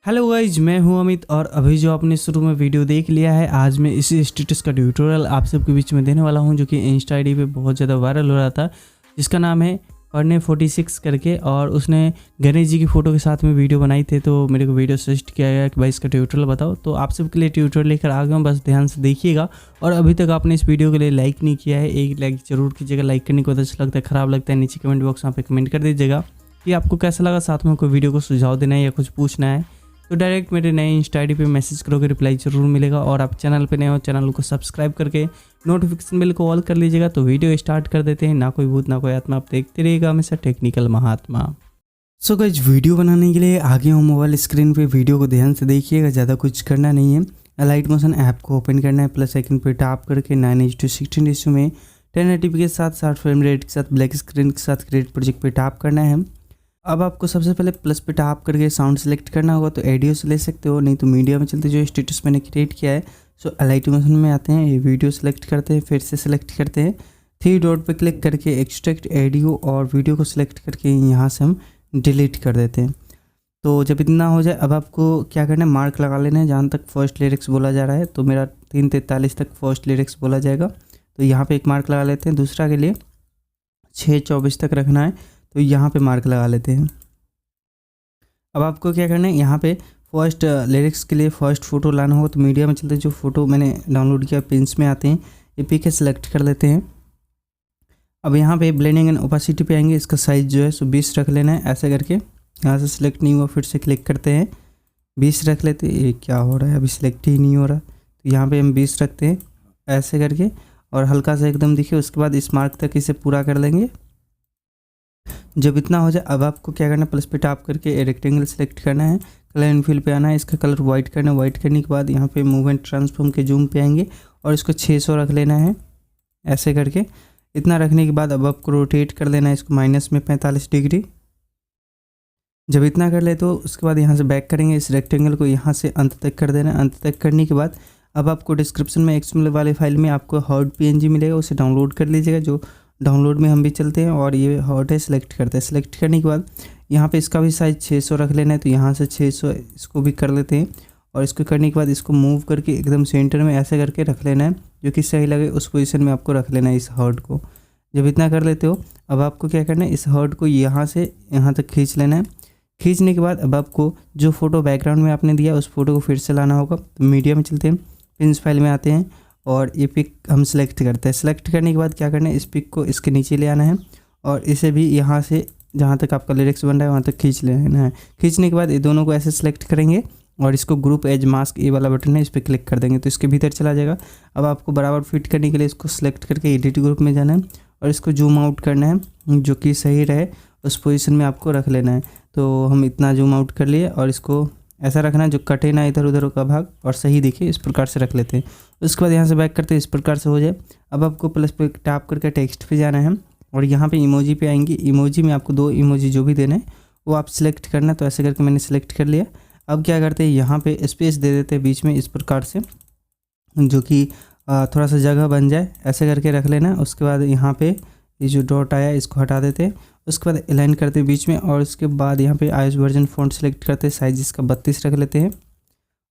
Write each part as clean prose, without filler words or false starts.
Hello guys, मैं हूं अमित और अभी जो आपने शुरू में वीडियो देख लिया है, आज मैं इसी स्टेटस का ट्यूटोरियल आप सबके बीच में देने वाला हूं, जो कि इंस्टा आईडी पे बहुत ज़्यादा वायरल हो रहा था, जिसका नाम है Korne46 करके। और उसने गणेश जी की फ़ोटो के साथ में वीडियो बनाई थी, तो मेरे को वीडियो सजेस्ट किया गया कि भाई इसका ट्यूटोरियल बताओ। तो आप सबके लिए ट्यूटोरियल लेकर आ गया हूँ, बस ध्यान से देखिएगा। और अभी तक आपने इस वीडियो के लिए लाइक नहीं किया है, एक लाइक ज़रूर कीजिएगा। लाइक करने को अच्छा लगता है, ख़राब लगता है, नीचे कमेंट बॉक्स में कमेंट कर दीजिएगा कि आपको कैसा लगा। साथ में कोई वीडियो को सुझाव देना है या कुछ पूछना है तो डायरेक्ट मेरे नए इंस्टा आईडी पे मैसेज करोगे, रिप्लाई जरूर मिलेगा। और आप चैनल पे नए हो, चैनल को सब्सक्राइब करके नोटिफिकेशन बेल को ऑल कर लीजिएगा। तो वीडियो स्टार्ट कर देते हैं। ना कोई भूत ना कोई आत्मा, आप देखते रहिएगा हमेशा टेक्निकल महात्मा। सो गाइस, वीडियो बनाने के लिए आगे हूँ मोबाइल स्क्रीन पे। वीडियो को ध्यान से देखिएगा, ज़्यादा कुछ करना नहीं है। लाइट मोशन ऐप को ओपन करना है, प्लस आइकन पे टैप करके 9:16 में 1080p के साथ 60 फ्रेम रेट के साथ ब्लैक स्क्रीन के साथ क्रिएट प्रोजेक्ट पे टैप करना है। अब आपको सबसे पहले प्लस पे टैप करके साउंड सेलेक्ट करना होगा, तो ऑडियो से ले सकते हो, नहीं तो मीडिया में चलते जो स्टेटस मैंने क्रिएट किया है। सो लाइट मोशन में आते हैं, ये वीडियो सेलेक्ट करते हैं, फिर से सेलेक्ट करते हैं, 3 डॉट पे क्लिक करके एक्सट्रैक्ट ऑडियो और वीडियो को सिलेक्ट करके यहाँ से हम डिलीट कर देते हैं। तो जब इतना हो जाए, अब आपको क्या करना है, मार्क लगा लेना है जहाँ तक फर्स्ट लिरिक्स बोला जा रहा है। तो मेरा 3:43 तक फर्स्ट लिरिक्स बोला जाएगा, तो यहाँ पे एक मार्क लगा लेते हैं। दूसरा के लिए 6:24 तक रखना है, तो यहाँ पे मार्क लगा लेते हैं। अब आपको क्या करना है, यहाँ पे फर्स्ट लिरिक्स के लिए फर्स्ट फ़ोटो लाना होगा, तो मीडिया में चलते जो फ़ोटो मैंने डाउनलोड किया पिन्स में आते हैं, ये पी के सिलेक्ट कर लेते हैं। अब यहाँ पे ब्लेंडिंग एंड ओपेसिटी पे आएंगे, इसका साइज़ जो है 20 रख लेना है, ऐसे करके। यहाँ से सिलेक्ट नहीं हुआ, फिर से क्लिक करते हैं, 20 रख लेते हैं। ये क्या हो रहा है, अभी सिलेक्ट ही नहीं हो रहा, तो यहाँ पर हम 20 रखते हैं ऐसे करके, और हल्का सा एकदम दिखे। उसके बाद इस मार्क तक इसे पूरा कर लेंगे। जब इतना हो जाए, अब आपको क्या करना है, प्लस पे टैप करके रेक्टेंगल सेलेक्ट करना है, कलर एंड फिल पे आना है, इसका कलर वाइट करना है। वाइट करने के बाद यहाँ पे मूव एंड ट्रांसफॉर्म के जूम पे आएंगे और इसको 600 रख लेना है ऐसे करके। इतना रखने के बाद अब आपको रोटेट कर लेना है इसको -45 डिग्री। जब इतना कर ले तो उसके बाद यहाँ से बैक करेंगे, इस रेक्टेंगल को यहाँ से अंत तक कर देना है। अंत तक करने के बाद अब आपको डिस्क्रिप्शन में XML वाले फाइल में आपको हॉट PNG मिलेगा, उसे डाउनलोड कर लीजिएगा। जो डाउनलोड में हम भी चलते हैं, और ये हॉट है, सिलेक्ट करते हैं। सिलेक्ट करने के बाद यहाँ पे इसका भी साइज़ 600 रख लेना है, तो यहाँ से 600 इसको भी कर लेते हैं। और इसको करने के बाद इसको मूव करके एकदम सेंटर में ऐसे करके रख लेना है, जो कि सही लगे उस पोजीशन में आपको रख लेना है इस हॉट को। जब इतना कर लेते हो, अब आपको क्या करना है, इस हॉट को यहाँ से यहाँ तक खींच लेना है। खींचने के बाद अब आपको जो फ़ोटो बैकग्राउंड में आपने दिया उस फोटो को फिर से लाना होगा। तो मीडिया में चलते हैं, पिन्स फाइल में आते हैं, और ये पिक हम सेलेक्ट करते हैं। सेलेक्ट करने के बाद क्या करना है, इस पिक को इसके नीचे ले आना है, और इसे भी यहाँ से जहाँ तक आपका लिरिक्स बन रहा है वहाँ तक खींच लेना है। खींचने के बाद ये दोनों को ऐसे सेलेक्ट करेंगे, और इसको ग्रुप एज मास्क ये वाला बटन है, इस पर क्लिक कर देंगे तो इसके भीतर चला जाएगा। अब आपको बराबर फिट करने के लिए इसको सेलेक्ट करके एडिट ग्रुप में जाना है, और इसको जूम आउट करना है, जो कि सही रहे उस पोजीशन में आपको रख लेना है। तो हम इतना जूम आउट कर लिए, और इसको ऐसा रखना है जो कटे ना इधर उधर का भाग, और सही दिखे, इस प्रकार से रख लेते हैं। उसके बाद यहाँ से बैक करते हैं, इस प्रकार से हो जाए। अब आपको प्लस पे टैप करके टेक्स्ट पे जाना है, और यहाँ पे इमोजी पे आएंगे। इमोजी में आपको 2 इमोजी जो भी देना है वो आप सिलेक्ट करना है, तो ऐसे करके मैंने सिलेक्ट कर लिया। अब क्या करते हैं, यहाँ पे स्पेस दे देते हैं बीच में इस प्रकार से, जो कि थोड़ा सा जगह बन जाए, ऐसे करके रख लेना। उसके बाद यहाँ पे ये जो डॉट आया इसको हटा देते हैं। उसके बाद अलाइन करते हैं बीच में, और उसके बाद यहाँ पे iOS वर्जन फ़ॉन्ट सेलेक्ट करते हैं, साइज इसका 32 रख लेते हैं।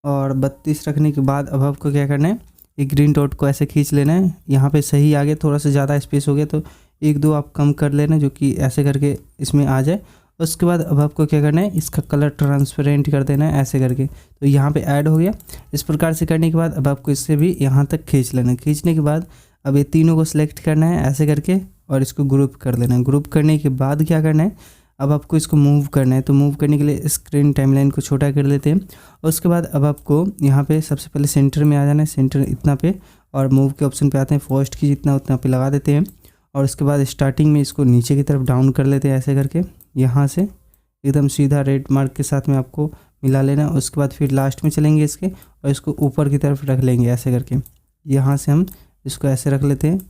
और 32 रखने के बाद अब आपको क्या करना है, एक ग्रीन डॉट को ऐसे खींच लेना है। यहाँ पे सही आगे थोड़ा सा ज़्यादा स्पेस हो गया, तो 1-2 आप कम कर लेना, जो कि ऐसे करके इसमें आ जाए। उसके बाद अब आपको क्या करना है, इसका कलर ट्रांसपेरेंट कर देना है ऐसे करके, तो यहाँ पे ऐड हो गया। इस प्रकार से करने के बाद अब आपको इससे भी यहाँ तक खींच लेना है। खींचने के बाद अब ये तीनों को सिलेक्ट करना है ऐसे करके, और इसको ग्रुप कर लेना है। ग्रुप करने के बाद क्या करना है, अब आपको इसको मूव करना है। तो मूव करने के लिए स्क्रीन टाइमलाइन को छोटा कर लेते हैं। उसके बाद अब आपको यहाँ पे सबसे पहले सेंटर में आ जाना है, सेंटर इतना पे, और मूव के ऑप्शन पे आते हैं, फर्स्ट की जितना उतना पे लगा देते हैं। और उसके बाद स्टार्टिंग में इसको नीचे की तरफ डाउन कर लेते हैं ऐसे करके, यहाँ से एकदम सीधा रेड मार्क के साथ में आपको मिला लेना। उसके बाद फिर लास्ट में चलेंगे इसके, और इसको ऊपर की तरफ रख लेंगे ऐसे करके। यहाँ से हम इसको ऐसे रख लेते हैं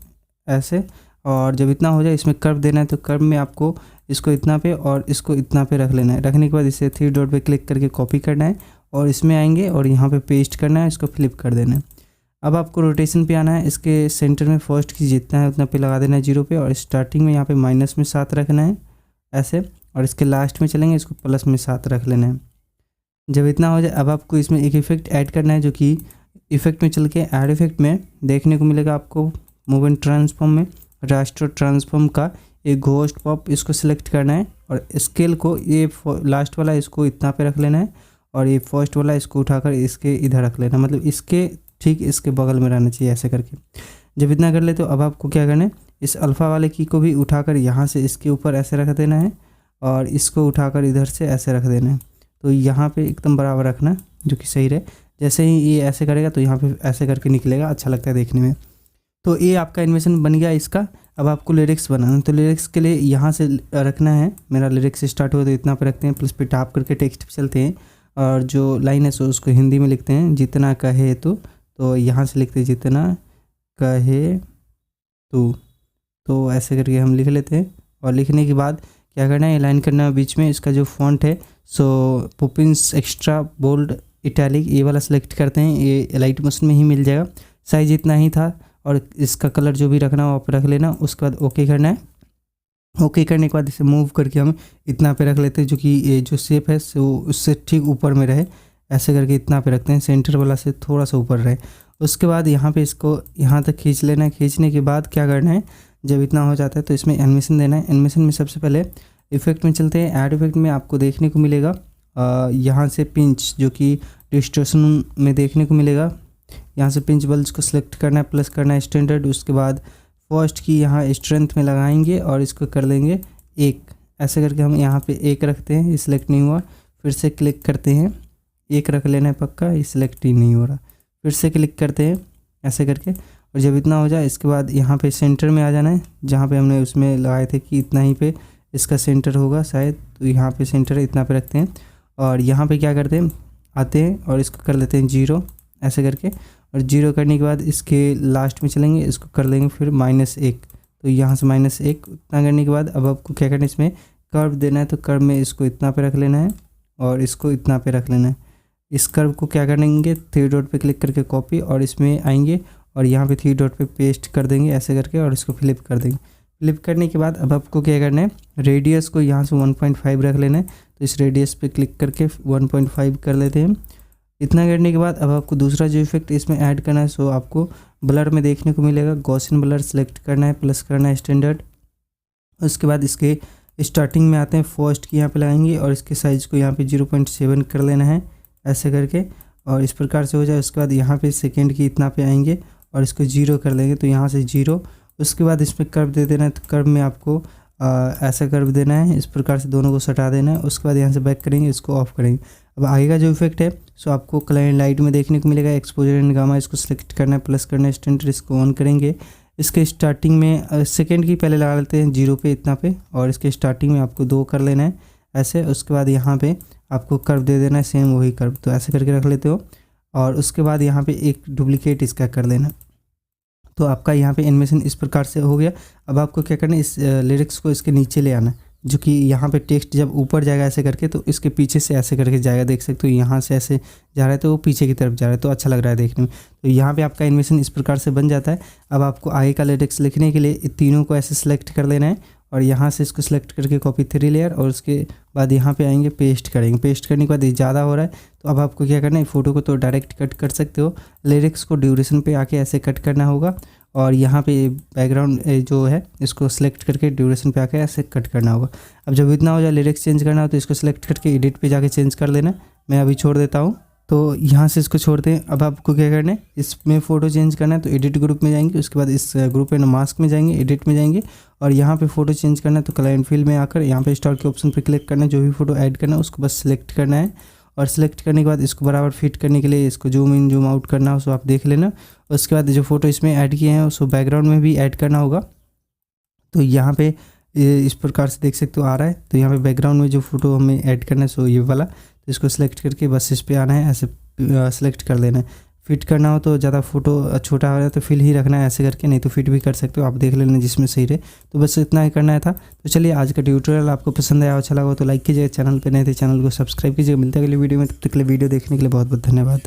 ऐसे, और जब इतना हो जाए इसमें कर्व देना है, तो कर्व में आपको इसको इतना पे और इसको इतना पे रख लेना है। रखने के बाद इसे 3 डॉट पे क्लिक करके कॉपी करना है, और इसमें आएंगे और यहाँ पे पेस्ट करना है, इसको फ्लिप कर देना है। अब आपको रोटेशन पे आना है, इसके सेंटर में फर्स्ट की जितना है उतना पे लगा देना है 0 पे, और स्टार्टिंग में यहाँ पे -7 रखना है ऐसे, और इसके लास्ट में चलेंगे, इसको +7 रख लेना है। जब इतना हो जाए अब आपको इसमें एक इफेक्ट ऐड करना है, जो कि इफेक्ट में चल के ऐड इफेक्ट में देखने को मिलेगा आपको मूवमेंट ट्रांसफॉर्म में रास्टर ट्रांसफॉर्म का एक घोस्ट पॉप, इसको सिलेक्ट करना है और स्केल को ये लास्ट वाला इसको इतना पे रख लेना है और ये फर्स्ट वाला इसको उठाकर इसके इधर रख लेना, मतलब इसके ठीक इसके बगल में रहना चाहिए ऐसे करके। जब इतना कर ले तो अब आपको क्या करना है, इस अल्फ़ा वाले की को भी उठाकर यहाँ से इसके ऊपर ऐसे रख देना है और इसको उठाकर इधर से ऐसे रख देना है। तो यहाँ पे एकदम बराबर रखना जो कि सही रहे। जैसे ही ये ऐसे करेगा तो यहाँ पे ऐसे करके निकलेगा, अच्छा लगता है देखने में। तो ये आपका एनिमेशन बन गया इसका। अब आपको लिरिक्स बनाना है, तो लिरिक्स के लिए यहाँ से रखना है, मेरा लिरिक्स स्टार्ट हुआ तो इतना पे रखते हैं, प्लस पे टाप करके टेक्स्ट पे चलते हैं और जो लाइन है सो उसको हिंदी में लिखते हैं, जितना कहे तो यहाँ से लिखते हैं जितना कहे तो ऐसे करके हम लिख लेते हैं। और लिखने के बाद क्या करना है, लाइन करना है बीच में। इसका जो फॉन्ट है सो पुपिन्स एक्स्ट्रा बोल्ड इटैलिक ये वाला सेलेक्ट करते हैं, ये लाइट मोशन में ही मिल जाएगा। साइज इतना ही था और इसका कलर जो भी रखना हो आप रख लेना। उसके बाद ओके करना है। ओके करने के बाद इसे मूव करके हम इतना पे रख लेते हैं, जो कि ये जो शेप है सो उससे ठीक ऊपर में रहे, ऐसे करके इतना पे रखते हैं, सेंटर वाला से थोड़ा सा ऊपर रहे। उसके बाद यहाँ पे इसको यहाँ तक खींच लेना है। खींचने के बाद क्या करना है, जब इतना हो जाता है तो इसमें एनिमेशन देना है। एनिमेशन में सबसे पहले इफेक्ट में चलते हैं। ऐड इफेक्ट में आपको देखने को मिलेगा यहाँ से पिंच, जो कि डिस्टॉर्शन में देखने को मिलेगा। यहाँ से पिंच बल्स को सिलेक्ट करना है, प्लस करना है स्टैंडर्ड। उसके बाद फर्स्ट की यहाँ स्ट्रेंथ में लगाएंगे और इसको कर लेंगे 1, ऐसे करके हम यहाँ पे 1 रखते हैं। ये सिलेक्ट नहीं हुआ, फिर से क्लिक करते हैं, 1 रख लेना है पक्का, ये सिलेक्ट ही नहीं हो रहा, फिर से क्लिक करते हैं ऐसे करके। और जब इतना हो जाए इसके बाद यहाँ पे सेंटर में आ जाना है, जहाँ पे हमने उसमें लगाए थे कि इतना ही पे इसका सेंटर होगा शायद, तो यहाँ पे सेंटर है, इतना पे रखते हैं। और यहाँ पे क्या करते हैं, आते हैं और इसको कर लेते हैं 0 ऐसे करके। और 0 करने के बाद इसके लास्ट में चलेंगे, इसको कर लेंगे फिर -1, तो यहाँ से -1। इतना करने के बाद अब आपको क्या करना है, इसमें कर्व देना है, तो कर्व में इसको इतना पे रख लेना है और इसको इतना पे रख लेना है। इस कर्व को क्या करेंगे, 3 डॉट पे क्लिक करके कॉपी और इसमें आएंगे और यहाँ पे 3 डॉट पे पेस्ट कर देंगे ऐसे करके और इसको फ्लिप कर देंगे। फ्लिप करने के बाद अब आपको क्या करना है, रेडियस को यहाँ से 1.5 रख लेना है, तो इस रेडियस पे क्लिक करके 1.5 कर लेते हैं। इतना करने के बाद अब आपको दूसरा जो इफेक्ट इसमें ऐड करना है सो आपको ब्लर में देखने को मिलेगा, गॉसियन ब्लर सेलेक्ट करना है, प्लस करना है स्टैंडर्ड। उसके बाद इसके स्टार्टिंग में आते हैं, फर्स्ट की यहाँ पे लगाएंगे और इसके साइज़ को यहाँ पे 0.7 कर लेना है ऐसे करके। और इस प्रकार से हो जाए उसके बाद यहाँ पे सेकेंड की इतना पे आएंगे और इसको 0 कर लेंगे, तो यहाँ से 0। उसके बाद इसमें कर्व दे देना है, तो कर्व में आपको ऐसा कर्व देना है, इस प्रकार से दोनों को सटा देना है। उसके बाद यहाँ से बैक करेंगे, इसको ऑफ करेंगे। अब आगे का जो इफेक्ट है सो आपको कलर लाइट में देखने को मिलेगा, एक्सपोजर एंड गामा, इसको सिलेक्ट करना है, प्लस करना है स्टैंडर्ड, इसको ऑन करेंगे। इसके स्टार्टिंग में सेकेंड की पहले लगा लेते हैं 0 पे इतना पे, और इसके स्टार्टिंग में आपको 2 कर लेना है ऐसे। उसके बाद यहाँ पे आपको कर्व दे देना है, सेम वही कर्व, तो ऐसे करके रख लेते हो। और उसके बाद यहाँ पे एक डुप्लीकेट इसका कर लेना, तो आपका यहाँ पे एनिमेशन इस प्रकार से हो गया। अब आपको क्या करना है, इस लिरिक्स को इसके नीचे ले आना, जो कि यहाँ पे टेक्स्ट जब ऊपर जाएगा ऐसे करके तो इसके पीछे से ऐसे करके जाएगा, देख सकते हो यहाँ से ऐसे जा रहा है तो वो पीछे की तरफ जा रहा है, तो अच्छा लग रहा है देखने में। तो यहाँ पे आपका एनिमेशन इस प्रकार से बन जाता है। अब आपको आगे का लिरिक्स लिखने के लिए तीनों को ऐसे सेलेक्ट कर लेना है और यहाँ से इसको सेलेक्ट करके कॉपी 3 लेयर, और उसके बाद यहाँ पे आएंगे पेस्ट करेंगे। पेस्ट करने के बाद ये ज़्यादा हो रहा है तो अब आपको क्या करना है, फ़ोटो को तो डायरेक्ट कट कर सकते हो, लिरिक्स को ड्यूरेशन पे आके ऐसे कट करना होगा। और यहाँ पे बैकग्राउंड जो है इसको सेलेक्ट करके ड्यूरेशन पे आके ऐसे कट करना होगा। अब जब इतना हो जाए लिरिक्स चेंज करना हो तो इसको सेलेक्ट करके एडिट पे जाके चेंज कर लेना। मैं अभी छोड़ देता हूँ, तो यहाँ से इसको छोड़ते हैं। अब आपको क्या करना है, इसमें फ़ोटो चेंज करना है तो एडिट ग्रुप में जाएंगे, उसके बाद इस ग्रुप एंड मास्क में जाएंगे, एडिट में जाएंगे और यहाँ पे फ़ोटो चेंज करना है तो कलर एंड फिल में आकर यहाँ पे स्टार के ऑप्शन पे क्लिक करना है, जो भी फ़ोटो ऐड करना है उसको बस सिलेक्ट करना है। और सिलेक्ट करने के बाद इसको बराबर फिट करने के लिए इसको जूम इन जूम आउट करना हो, सो आप देख लेना। उसके बाद जो फ़ोटो इसमें ऐड किए हैं उसको बैकग्राउंड में भी ऐड करना होगा, तो यहाँ पे इस प्रकार से देख सकते हो आ रहा है। तो यहाँ पे बैकग्राउंड में जो फ़ोटो हमें ऐड करना है सो ये वाला, तो इसको सिलेक्ट करके बस इस पर आना है, ऐसे सेलेक्ट कर लेना है। फिट करना हो तो ज़्यादा फ़ोटो छोटा हो रहा है तो फिल ही रखना है ऐसे करके, नहीं तो फिट भी कर सकते हो, आप देख लेना जिसमें सही रहे। तो बस इतना ही करना था। तो चलिए आज का ट्यूटोरियल आपको पसंद आया, अच्छा लगा तो लाइक कीजिए, चैनल पे नए थे चैनल को सब्सक्राइब कीजिए। मिलते हैं अगली वीडियो में, तब तक के लिए वीडियो देखने के लिए बहुत बहुत धन्यवाद।